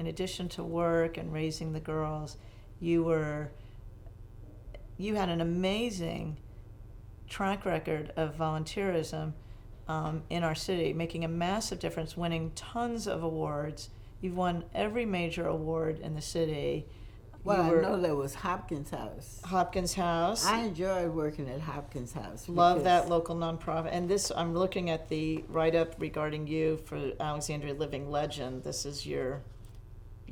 in addition to work and raising the girls, you had an amazing track record of volunteerism in our city, making a massive difference, winning tons of awards. You've won every major award in the city. Well, I know there was Hopkins House. Hopkins House. I enjoyed working at Hopkins House. Love that local nonprofit. And this, I'm looking at the write-up regarding you for Alexandria Living Legend. This is your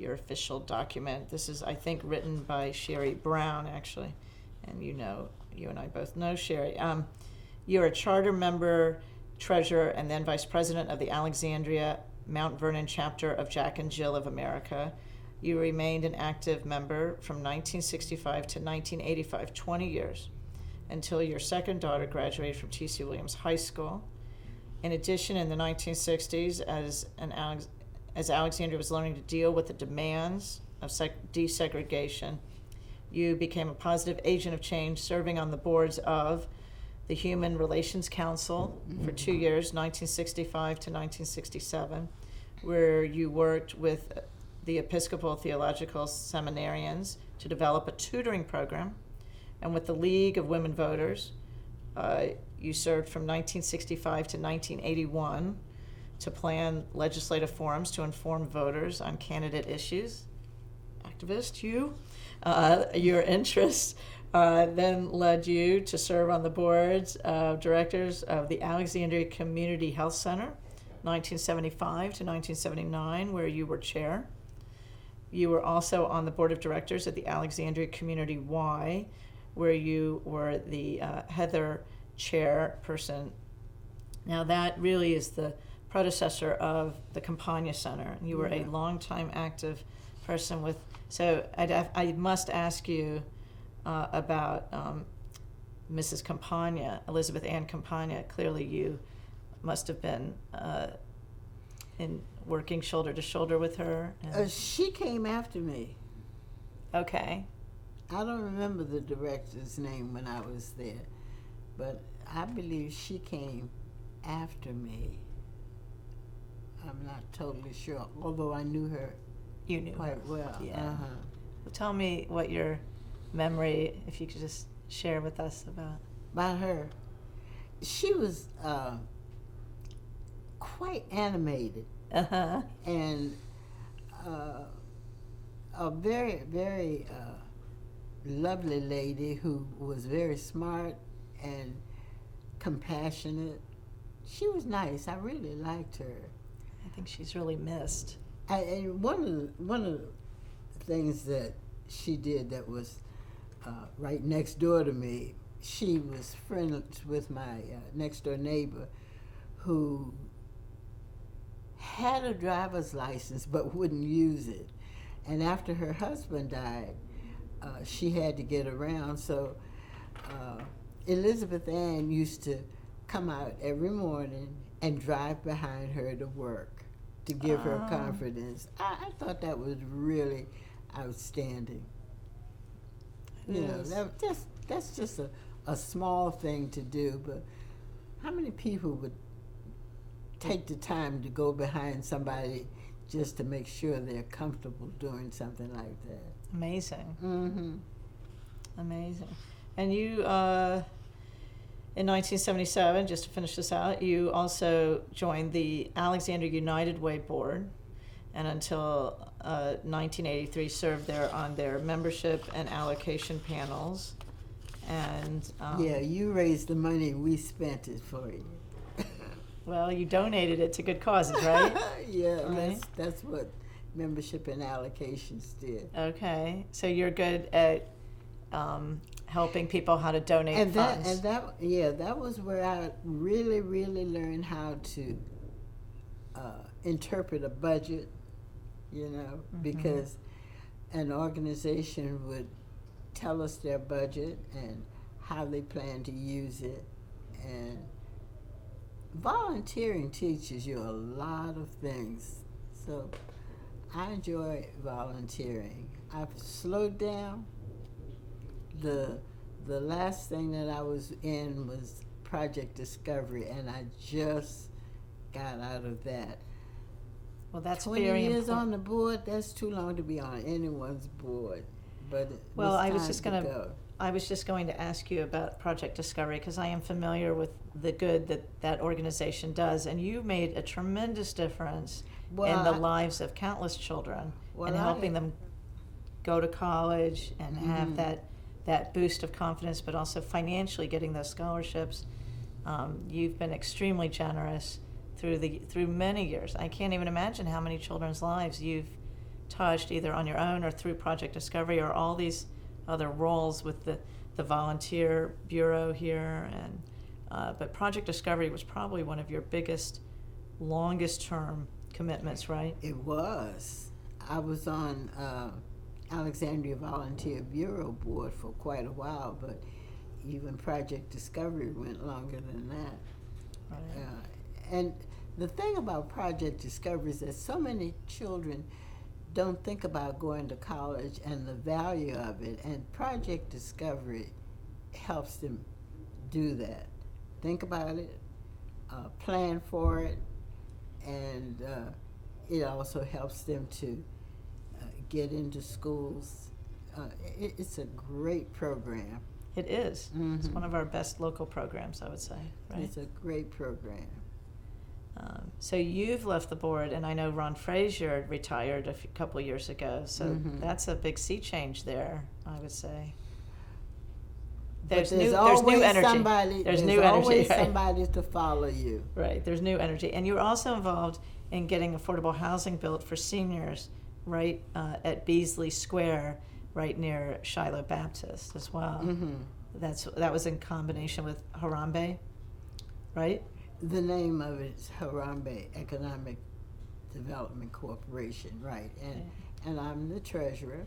official document. This is, I think, written by Sherry Brown, actually. And you and I both know Sherry. You're a charter member, treasurer, and then vice president of the Alexandria Mount Vernon chapter of Jack and Jill of America. You remained an active member from 1965 to 1985, 20 years, until your second daughter graduated from T.C. Williams High School. In addition, in the 1960s, as Alexandria was learning to deal with the demands of desegregation, you became a positive agent of change, serving on the boards of the Human Relations Council for 2 years, 1965 to 1967, where you worked with the Episcopal Theological Seminarians to develop a tutoring program, and with the League of Women Voters, you served from 1965 to 1981 to plan legislative forums to inform voters on candidate issues. Activist, your interests then led you to serve on the boards of directors of the Alexandria Community Health Center, 1975 to 1979, where you were chair. You were also on the board of directors at the Alexandria Community Y, where you were the Heather chairperson. Now that really is the predecessor of the Campagna Center. You were a longtime active person with, so I must ask you about Mrs. Campagna, Elizabeth Ann Campagna. Clearly you must have been in working shoulder to shoulder with her. She came after me. Okay. I don't remember the director's name when I was there, but I believe she came after me. I'm not totally sure, although I knew her You knew quite her. well. Yeah. Well, tell me what your memory, if you could just share with us about her. She was quite animated. And a very, very lovely lady who was very smart and compassionate. She was nice. I really liked her. I think she's really missed. And one of the things that she did that was right next door to me, she was friends with my next door neighbor who had a driver's license but wouldn't use it. And after her husband died, she had to get around. So Elizabeth Ann used to come out every morning and drive behind her to work to give her confidence. I thought that was really outstanding. You know, that's just a small thing to do, but how many people would take the time to go behind somebody just to make sure they're comfortable doing something like that? Amazing. Mm-hmm. Amazing. And you, in 1977, just to finish this out, you also joined the Alexandria United Way Board, and until 1983 served there on their membership and allocation panels. And yeah, you raised the money, we spent it for you. Well, you donated it to good causes, right? Yeah, right? That's what membership and allocations did. Okay, so you're good at helping people how to donate funds. That was where I really, really learned how to interpret a budget, you know, because an organization would tell us their budget and how they plan to use it, and volunteering teaches you a lot of things. So I enjoy volunteering. I've slowed down. The last thing that I was in was Project Discovery, and I just got out of that. Well, that's 20 very years important. on the board, that's too long to be on anyone's board. But Well, it's I was time just to going to go. I was just going to ask you about Project Discovery because I am familiar with the good that that organization does, and you made a tremendous difference in the lives of countless children and helping them go to college and have that boost of confidence, but also financially getting those scholarships. You've been extremely generous through many years. I can't even imagine how many children's lives you've touched either on your own or through Project Discovery or all these other roles with the volunteer bureau here. And but Project Discovery was probably one of your biggest, longest term commitments, right? It was. I was on Alexandria Volunteer Bureau Board for quite a while, but even Project Discovery went longer than that. Right. And the thing about Project Discovery is that so many children don't think about going to college and the value of it, and Project Discovery helps them do that. Think about it, plan for it, and it also helps them to get into schools. It's a great program. It is. It's one of our best local programs, I would say. Right? It's a great program. So you've left the board, and I know Ron Frazier retired a couple years ago. So that's a big sea change there, I would say. There's new energy. Somebody, there's new always energy, somebody to follow you. Right. There's new energy, and you're also involved in getting affordable housing built for seniors, right at Beasley Square, right near Shiloh Baptist as well. That was in combination with Harambe, right? The name of it is Harambe Economic Development Corporation, right? And I'm the treasurer.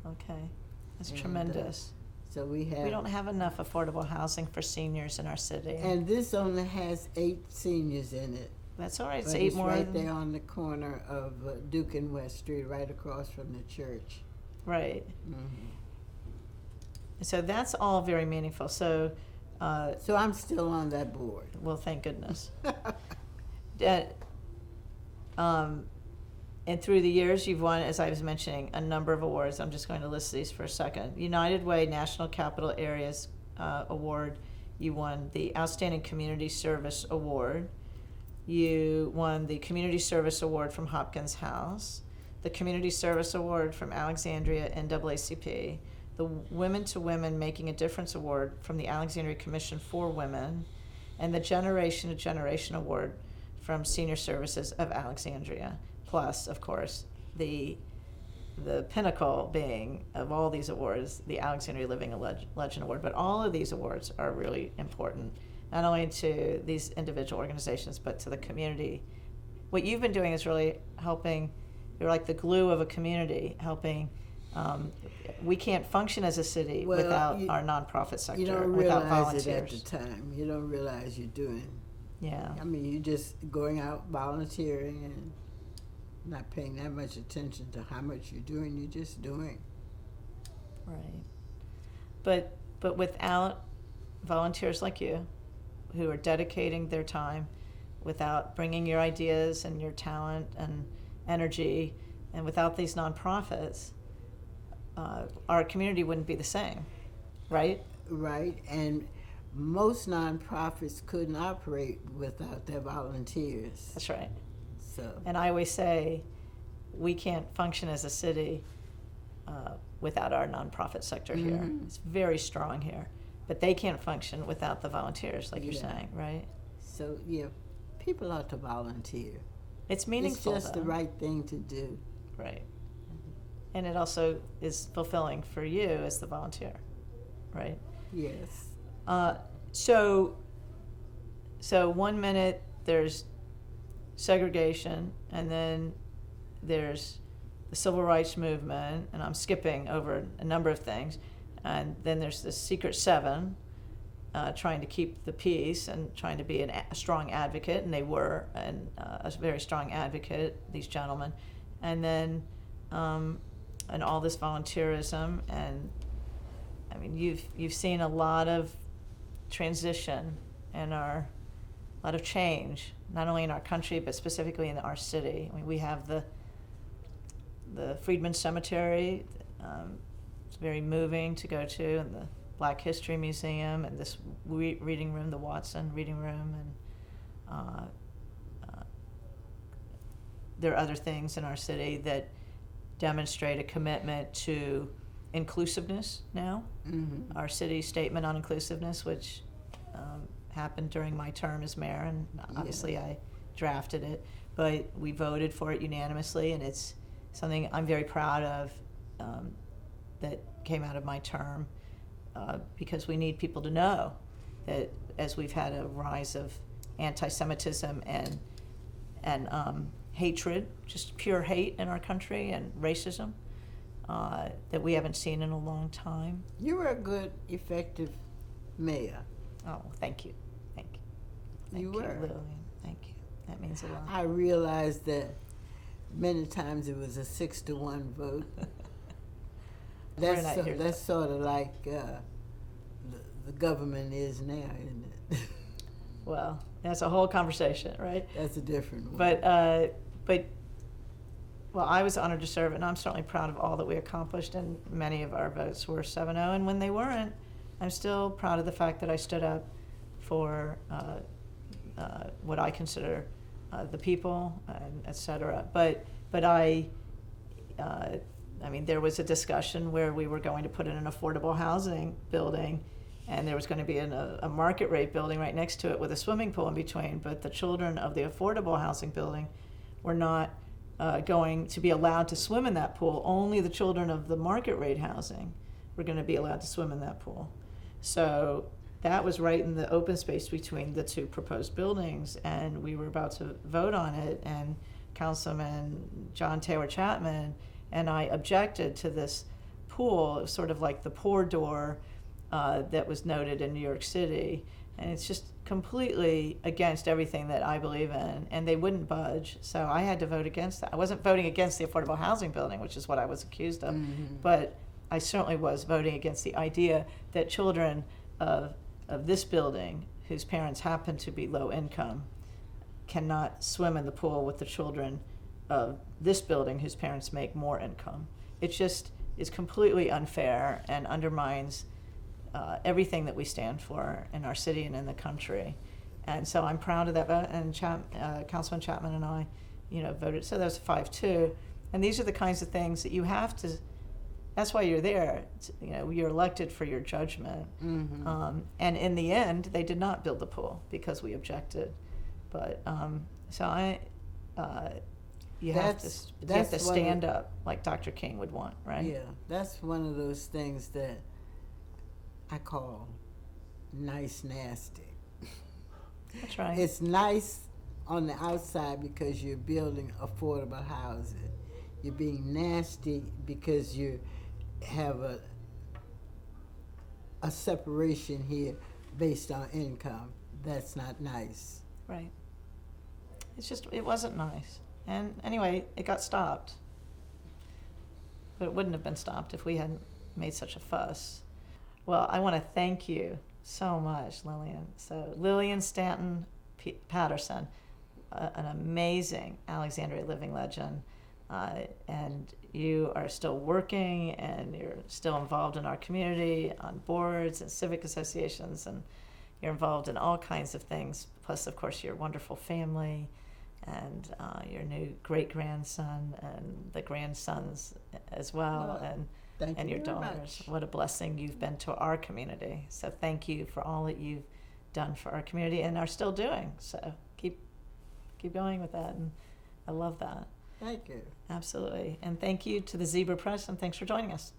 Okay, that's tremendous. So we don't have enough affordable housing for seniors in our city. And this only has 8 seniors in it. That's all right. It's but 8 it's more. Right there on the corner of Duke and West Street, right across from the church. Right. So that's all very meaningful. So I'm still on that board. Well, thank goodness. And through the years, you've won, as I was mentioning, a number of awards. I'm just going to list these for a second. United Way National Capital Areas Award. You won the Outstanding Community Service Award. You won the Community Service Award from Hopkins House, the Community Service Award from Alexandria NAACP, the Women to Women Making a Difference Award from the Alexandria Commission for Women, and the Generation to Generation Award from Senior Services of Alexandria. Plus, of course, the pinnacle being of all these awards, the Alexandria Living Legend Award. But all of these awards are really important, not only to these individual organizations, but to the community. What you've been doing is really helping. You're like the glue of a community, helping. We can't function as a city without our nonprofit sector, you don't without realize volunteers. it at the time. You don't realize you're doing. Yeah. I mean, you're just going out volunteering and not paying that much attention to how much you're doing. You're just doing. Right. But without volunteers like you, who are dedicating their time, without bringing your ideas and your talent and energy, and without these nonprofits, our community wouldn't be the same, right? Right, and most nonprofits couldn't operate without their volunteers. That's right. So. And I always say, we can't function as a city without our nonprofit sector here. It's very strong here, but they can't function without the volunteers, like you're saying, right? So people ought to volunteer. It's meaningful. It's just the right thing to do. Right. And it also is fulfilling for you as the volunteer, right? Yes. So 1 minute there's segregation, and then there's the civil rights movement, and I'm skipping over a number of things, and then there's the Secret Seven, trying to keep the peace and trying to be a strong advocate, and they were a very strong advocate, these gentlemen, and then and all this volunteerism, and I mean you've seen a lot of transition and a lot of change not only in our country, but specifically in our city. I mean, we have the Freedman Cemetery. It's very moving to go to, and the Black History Museum, and this reading room, the Watson Reading Room, and there are other things in our city that demonstrate a commitment to inclusiveness now. Mm-hmm. Our city statement on inclusiveness, which happened during my term as mayor, and obviously Yeah. I drafted it, but we voted for it unanimously, and it's something I'm very proud of that came out of my term, because we need people to know that as we've had a rise of anti-Semitism and hatred, just pure hate in our country, and racism that we haven't seen in a long time. You were a good, effective mayor. Oh, thank you. Thank you. Thank You you, were. Lillian. Thank you. That means a lot. I realized that many times it was a 6-1 vote. We're not here That's sort of like the government is now, isn't it? Well, that's a whole conversation, right? That's a different one. But well, I was honored to serve, and I'm certainly proud of all that we accomplished, and many of our votes were 7-0, and when they weren't, I'm still proud of the fact that I stood up for what I consider the people, and et cetera. But I mean, there was a discussion where we were going to put in an affordable housing building, and there was going to be a market rate building right next to it with a swimming pool in between, but the children of the affordable housing building were not going to be allowed to swim in that pool. Only the children of the market rate housing were going to be allowed to swim in that pool. So that was right in the open space between the two proposed buildings, and we were about to vote on it, and Councilman John Taylor Chapman and I objected to this pool. It was sort of like the pour door that was noted in New York City, and it's just completely against everything that I believe in, and they wouldn't budge, so I had to vote against that. I wasn't voting against the affordable housing building, which is what I was accused of, but I certainly was voting against the idea that children of this building, whose parents happen to be low income, cannot swim in the pool with the children of this building whose parents make more income. It just is completely unfair and undermines everything that we stand for in our city and in the country. And so I'm proud of that vote, and Councilman Chapman and I, voted, so that was 5-2. And these are the kinds of things that you have to, that's why you're there. You're elected for your judgment. Mm-hmm. And in the end, they did not build the pool because we objected. But, so you have to stand up like Dr. King would want, right? Yeah, that's one of those things that I call nice nasty. That's right. It's nice on the outside because you're building affordable housing. You're being nasty because you have a separation here based on income. That's not nice. Right. It wasn't nice. And anyway, it got stopped. But it wouldn't have been stopped if we hadn't made such a fuss. Well, I want to thank you so much, Lillian. So Lillian Stanton Patterson, an amazing Alexandria living legend, and you are still working, and you're still involved in our community on boards and civic associations, and you're involved in all kinds of things. Plus, of course, your wonderful family and your new great-grandson and the grandsons as well, and your daughters. What a blessing you've been to our community. So thank you for all that you've done for our community and are still doing. So keep going with that, and I love that. Thank you. Absolutely. And thank you to the Zebra Press, and thanks for joining us.